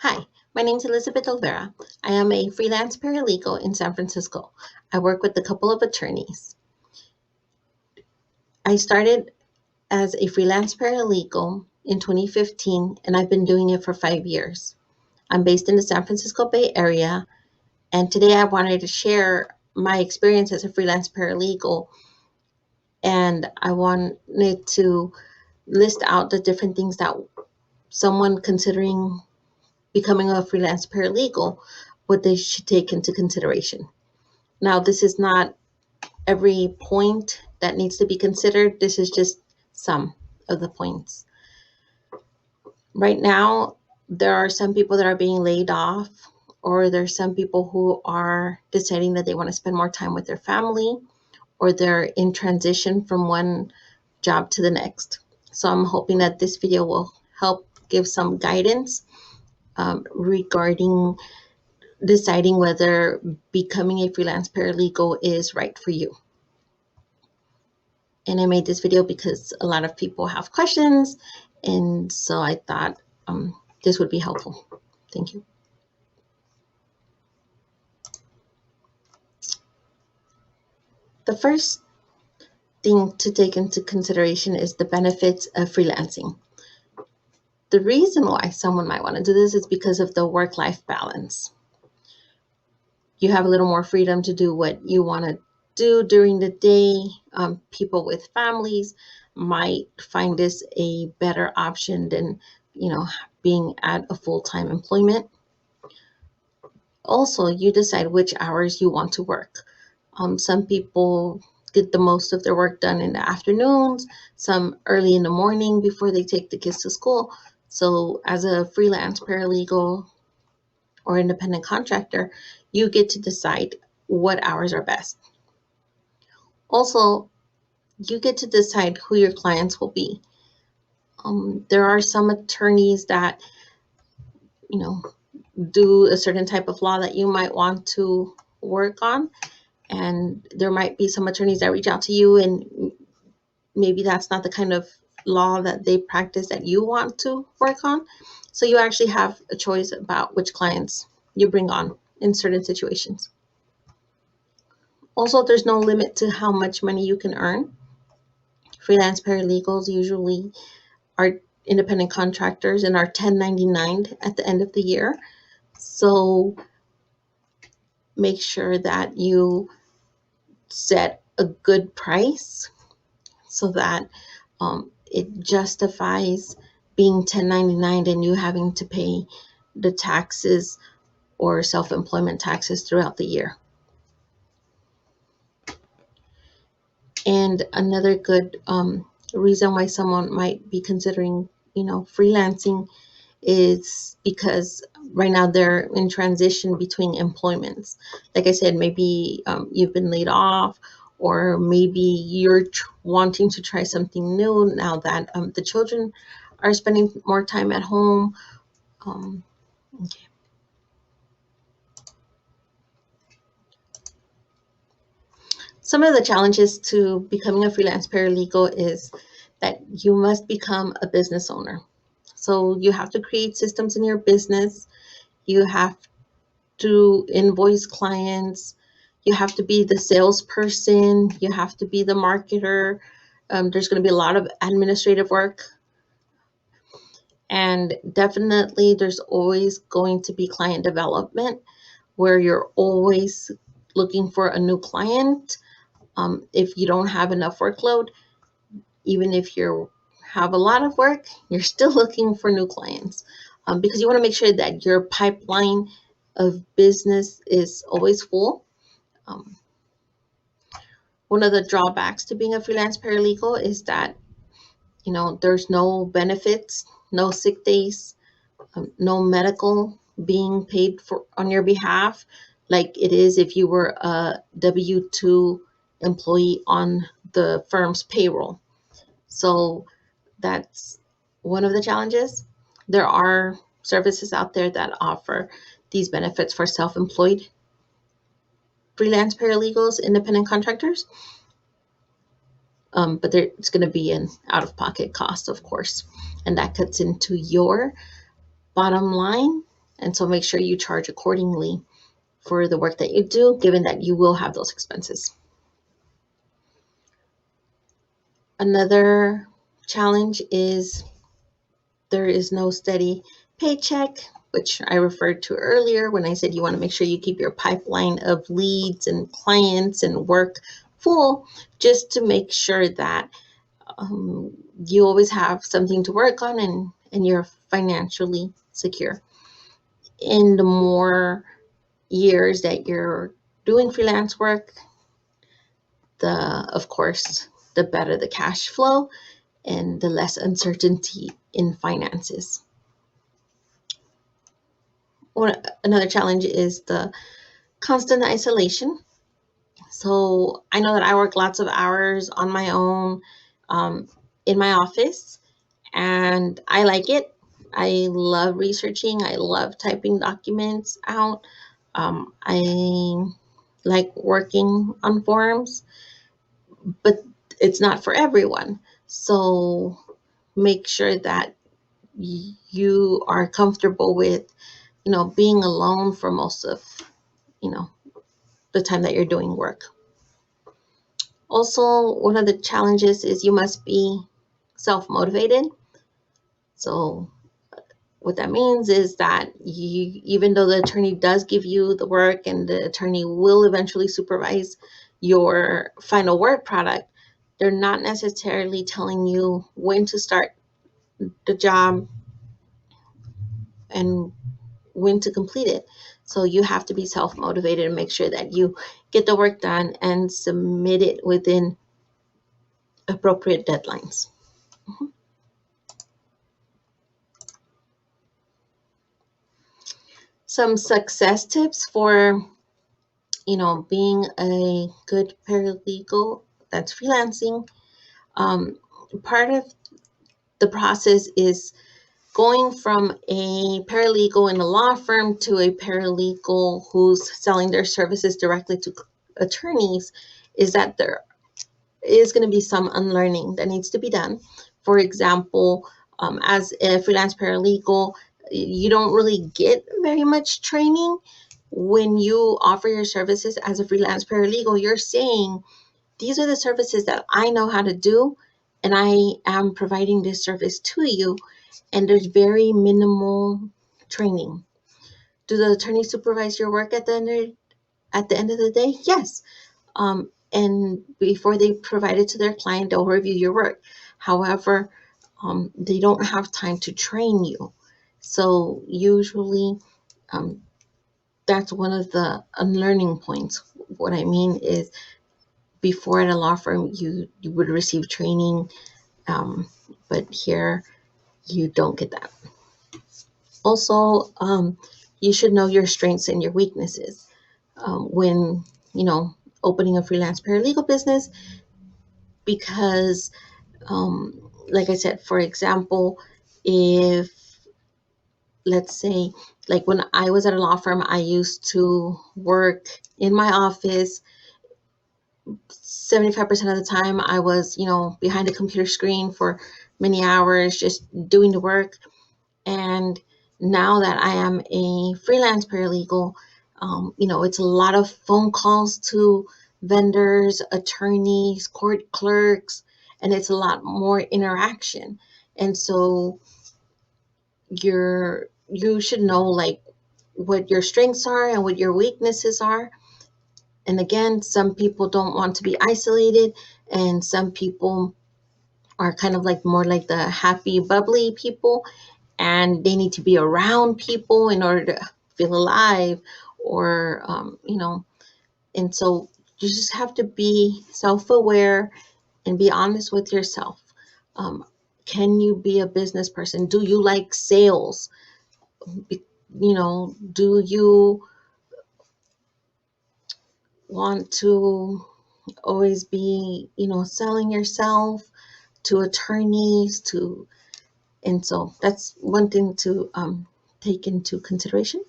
Hi, my name is Elizabeth Olvera. I am a freelance paralegal in San Francisco. I work with a couple of attorneys. I started as a freelance paralegal in 2015, and I've been doing it for 5 years. I'm based in the San Francisco Bay Area, and today I wanted to share my experience as a freelance paralegal, and I wanted to list out the different things that someone considering becoming a freelance paralegal, what they should take into consideration. Now, this is not every point that needs to be considered. This is just some of the points. Right now, there are some people that are being laid off, or there's some people who are deciding that they want to spend more time with their family, or they're in transition from one job to the next. So I'm hoping that this video will help give some guidance regarding deciding whether becoming a freelance paralegal is right for you. And I made this video because a lot of people have questions, and so I thought this would be helpful. Thank you. The first thing to take into consideration is the benefits of freelancing. The reason why someone might want to do this is because of the work-life balance. You have a little more freedom to do what you want to do during the day. People with families might find this a better option than, being at a full-time employment. Also, you decide which hours you want to work. Some people get the most of their work done in the afternoons, some early in the morning before they take the kids to school. So as a freelance paralegal or independent contractor, you get to decide what hours are best. Also, you get to decide who your clients will be. There are some attorneys that, do a certain type of law that you might want to work on. And there might be some attorneys that reach out to you, and maybe that's not the kind of law that they practice that you want to work on. So you actually have a choice about which clients you bring on in certain situations. Also, there's no limit to how much money you can earn. Freelance paralegals usually are independent contractors and are 1099 at the end of the year. So make sure that you set a good price so that it justifies being 1099 and you having to pay the taxes or self-employment taxes throughout the year. And another good reason why someone might be considering, freelancing is because right now they're in transition between employments. Like I said, maybe you've been laid off, or maybe you're wanting to try something new now that the children are spending more time at home. Okay. Some of the challenges to becoming a freelance paralegal is that you must become a business owner. So you have to create systems in your business. You have to invoice clients. You have to be the salesperson. You have to be the marketer. There's going to be a lot of administrative work. And definitely there's always going to be client development where you're always looking for a new client. If you don't have enough workload, even if you have a lot of work, you're still looking for new clients because you want to make sure that your pipeline of business is always full. One of the drawbacks to being a freelance paralegal is that, there's no benefits, no sick days, no medical being paid for on your behalf, like it is if you were a W-2 employee on the firm's payroll. So that's one of the challenges. There are services out there that offer these benefits for self-employed freelance paralegals, independent contractors. But it's going to be an out-of-pocket cost, of course, and that cuts into your bottom line And so make sure you charge accordingly for the work that you do, given that you will have those expenses. Another challenge is there is no steady paycheck, which I referred to earlier when I said you want to make sure you keep your pipeline of leads and clients and work full, just to make sure that you always have something to work on and you're financially secure. In the more years that you're doing freelance work, of course, the better the cash flow and the less uncertainty in finances. Another challenge is the constant isolation. So I know that I work lots of hours on my own in my office, and I like it. I love researching. I love typing documents out. I like working on forums, but it's not for everyone. So make sure that you are comfortable with, being alone for most of, the time that you're doing work. Also, one of the challenges is you must be self-motivated. So what that means is that even though the attorney does give you the work and the attorney will eventually supervise your final work product, they're not necessarily telling you when to start the job and when to complete it. So you have to be self-motivated and make sure that you get the work done and submit it within appropriate deadlines. Some success tips for, being a good paralegal that's freelancing. Part of the process is going from a paralegal in a law firm to a paralegal who's selling their services directly to attorneys, is that there is going to be some unlearning that needs to be done. For example, as a freelance paralegal, you don't really get very much training. When you offer your services as a freelance paralegal, you're saying, these are the services that I know how to do, and I am providing this service to you, and there's very minimal training. Do the attorneys supervise your work at the end of the day? Yes. And before they provide it to their client, they'll review your work. However, they don't have time to train you. So usually that's one of the unlearning points. What I mean is, before at a law firm, you would receive training, but here you don't get that. Also, you should know your strengths and your weaknesses when, opening a freelance paralegal business, because like I said, for example, if, let's say, like when I was at a law firm, I used to work in my office 75% of the time. I was, behind a computer screen for many hours just doing the work. And now that I am a freelance paralegal, it's a lot of phone calls to vendors, attorneys, court clerks, and it's a lot more interaction. And so you should know like what your strengths are and what your weaknesses are. And again, some people don't want to be isolated, and some people are kind of like more like the happy, bubbly people, and they need to be around people in order to feel alive, or and so you just have to be self-aware and be honest with yourself. Can you be a business person? Do you like sales? Do you want to always be, selling yourself to attorneys, and so that's one thing to take into consideration.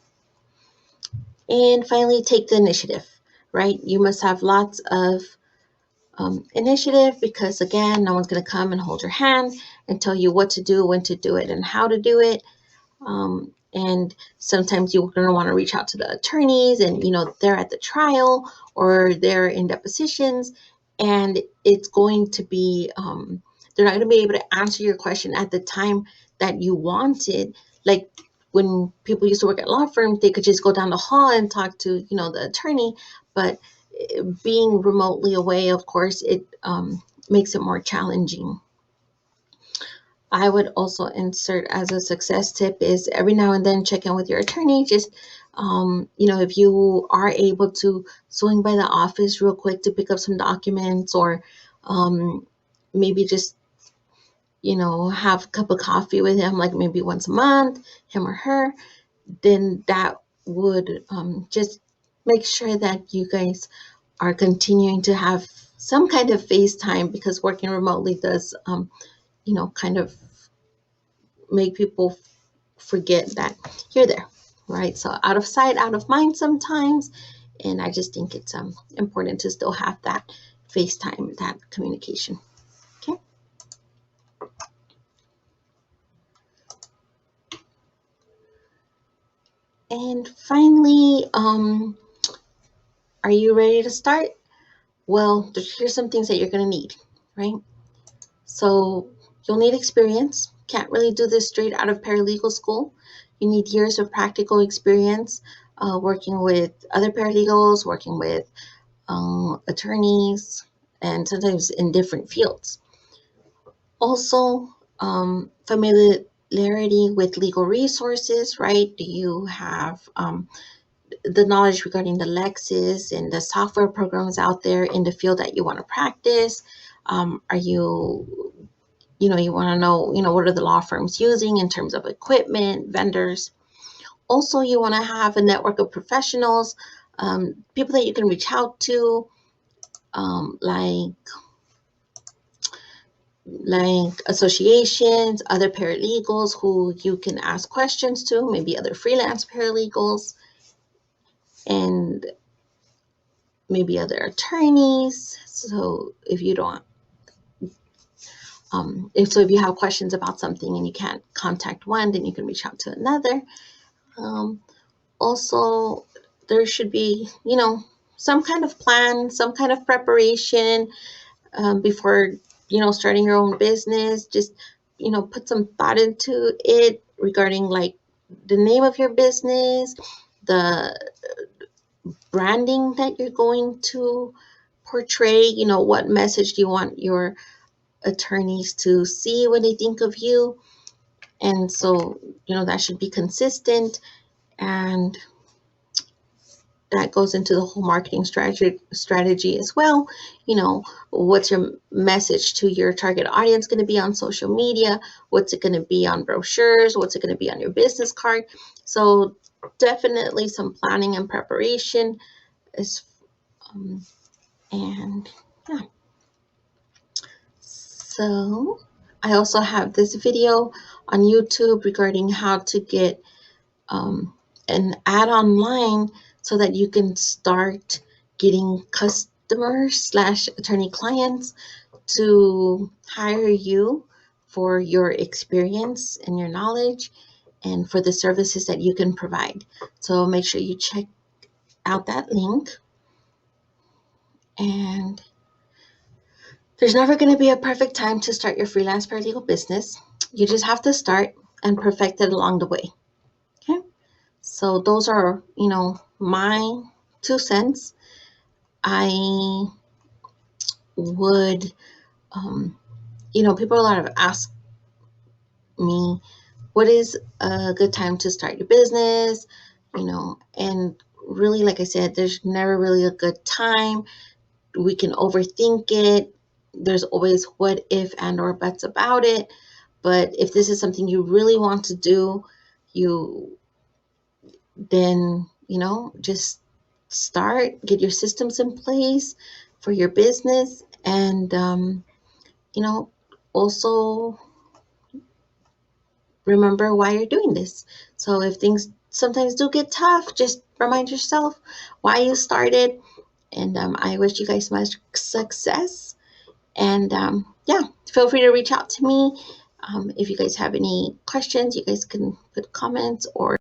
And finally, take the initiative, right? You must have lots of initiative, because again, no one's going to come and hold your hand and tell you what to do, when to do it, and how to do it. And sometimes you're going to want to reach out to the attorneys, and they're at the trial or they're in depositions, and it's going to be they're not going to be able to answer your question at the time that you wanted. Like when people used to work at law firms, they could just go down the hall and talk to the attorney. But being remotely away, of course, it makes it more challenging. I would also insert as a success tip is every now and then check in with your attorney. Just, if you are able to swing by the office real quick to pick up some documents, or maybe just, have a cup of coffee with him, like maybe once a month, him or her, then that would just make sure that you guys are continuing to have some kind of FaceTime, because working remotely does, kind of make people forget that you're there, right? So out of sight, out of mind sometimes. And I just think it's important to still have that FaceTime, that communication. Okay. And finally, are you ready to start? Well, here's some things that you're going to need, right? So you'll need experience. Can't really do this straight out of paralegal school. You need years of practical experience working with other paralegals, working with attorneys, and sometimes in different fields. Also, familiarity with legal resources, right? Do you have the knowledge regarding the Lexis and the software programs out there in the field that you want to practice? Are you you want to know, what are the law firms using in terms of equipment, vendors? Also, you want to have a network of professionals, people that you can reach out to, like associations, other paralegals who you can ask questions to, maybe other freelance paralegals, and maybe other attorneys. So if you don't, if you have questions about something and you can't contact one, then you can reach out to another. Also, there should be, some kind of plan, some kind of preparation before, starting your own business. Just, put some thought into it regarding like the name of your business, the branding that you're going to portray, what message do you want your attorneys to see when they think of you. And so, that should be consistent, and that goes into the whole marketing strategy as well. What's your message to your target audience going to be on social media? What's it going to be on brochures? What's it going to be on your business card? So definitely some planning and preparation is, and yeah. So I also have this video on YouTube regarding how to get an ad online so that you can start getting customers / attorney clients to hire you for your experience and your knowledge and for the services that you can provide. So make sure you check out that link. And there's never going to be a perfect time to start your freelance paralegal business. You just have to start and perfect it along the way. Okay? So those are, my 2 cents. I would, people a lot have asked me, what is a good time to start your business? And really, like I said, there's never really a good time. We can overthink it. There's always what if and or buts about it. But if this is something you really want to do, then, just start, get your systems in place for your business. And, also remember why you're doing this. So if things sometimes do get tough, just remind yourself why you started. And I wish you guys much success. And yeah, feel free to reach out to me If you guys have any questions, you guys can put comments or